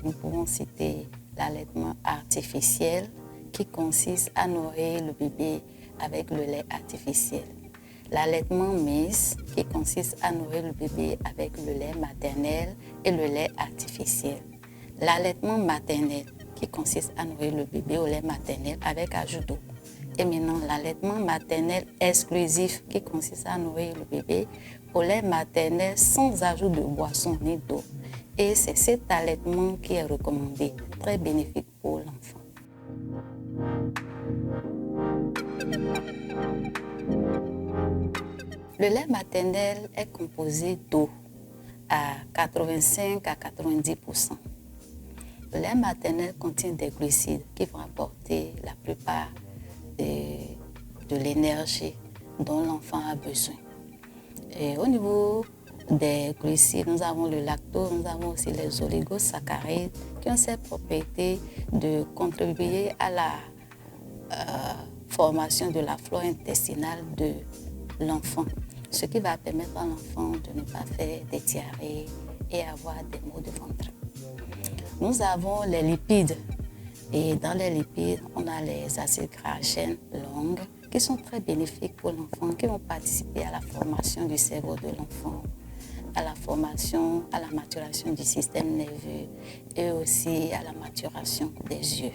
nous pouvons citer l'allaitement artificiel qui consiste à nourrir le bébé avec le lait artificiel. L'allaitement mix qui consiste à nourrir le bébé avec le lait maternel et le lait artificiel. L'allaitement maternel qui consiste à nourrir le bébé au lait maternel avec ajout d'eau. Et maintenant, l'allaitement maternel exclusif qui consiste à nourrir le bébé au lait maternel sans ajout de boisson ni d'eau. Et c'est cet allaitement qui est recommandé, très bénéfique pour l'enfant. Le lait maternel est composé d'eau à 85 à 90%. Le lait maternel contient des glucides qui vont apporter la plupart de l'énergie dont l'enfant a besoin. Et au niveau des glucides, nous avons le lactose, nous avons aussi les oligosaccharides qui ont cette propriété de contribuer à la formation de la flore intestinale de l'enfant, ce qui va permettre à l'enfant de ne pas faire des diarrhées et avoir des maux de ventre. Nous avons les lipides et dans les lipides, on a les acides gras à chaîne longue qui sont très bénéfiques pour l'enfant, qui vont participer à la formation du cerveau de l'enfant, à la formation, à la maturation du système nerveux et aussi à la maturation des yeux.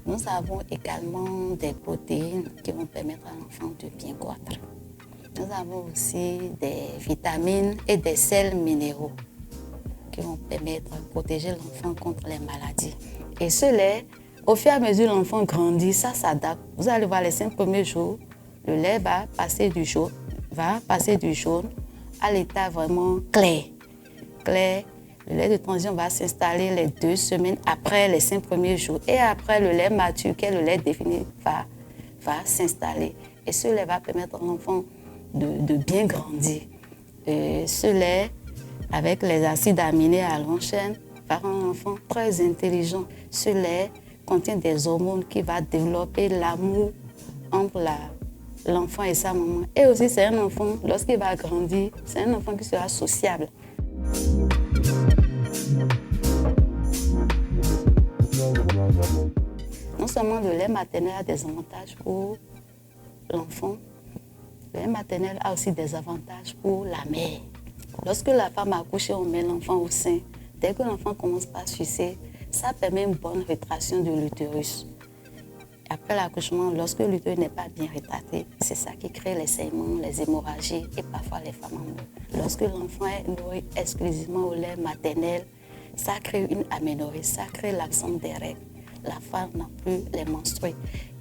Nous avons également des protéines qui vont permettre à l'enfant de bien croître. Nous avons aussi des vitamines et des sels minéraux qui vont permettre de protéger l'enfant contre les maladies. Et ce lait, au fur et à mesure que l'enfant grandit, ça s'adapte. Vous allez voir les 5 premiers jours, le lait va passer du jaune à l'état vraiment clair. Le lait de transition va s'installer les 2 semaines après les 5 premiers jours. Et après, le lait mature, qui est le lait défini, va s'installer. Et ce lait va permettre à l'enfant de bien grandir. Et ce lait, avec les acides aminés à longue chaîne, va rendre l'enfant très intelligent. Ce lait contient des hormones qui vont développer l'amour entre l'enfant et sa maman. Et aussi, c'est un enfant, lorsqu'il va grandir, c'est un enfant qui sera sociable. Non seulement le lait maternel a des avantages pour l'enfant, le lait maternel a aussi des avantages pour la mère. Lorsque la femme accouche et on met l'enfant au sein, dès que l'enfant commence à sucer, ça permet une bonne rétraction de l'utérus. Après l'accouchement, lorsque l'utérus n'est pas bien rétracté, c'est ça qui crée les saignements, les hémorragies et parfois les femmes en meurent. Lorsque l'enfant est nourri exclusivement au lait maternel, ça crée une aménorrhée, ça crée l'absence des règles. La femme n'a plus les menstrues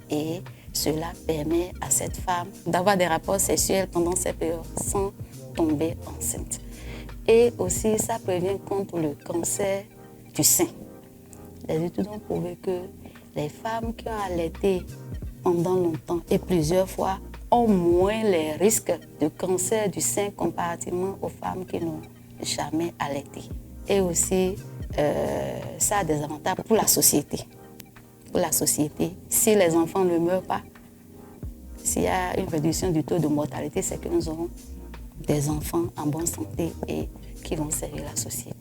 et cela permet à cette femme d'avoir des rapports sexuels pendant cette période sans tomber enceinte. Et aussi, ça prévient contre le cancer du sein. Les études ont prouvé que les femmes qui ont allaité pendant longtemps et plusieurs fois ont moins les risques de cancer du sein comparativement aux femmes qui n'ont jamais allaité. Et aussi, ça a des avantages pour la société. Pour la société, si les enfants ne meurent pas, s'il y a une réduction du taux de mortalité, c'est que nous aurons des enfants en bonne santé et qui vont servir la société.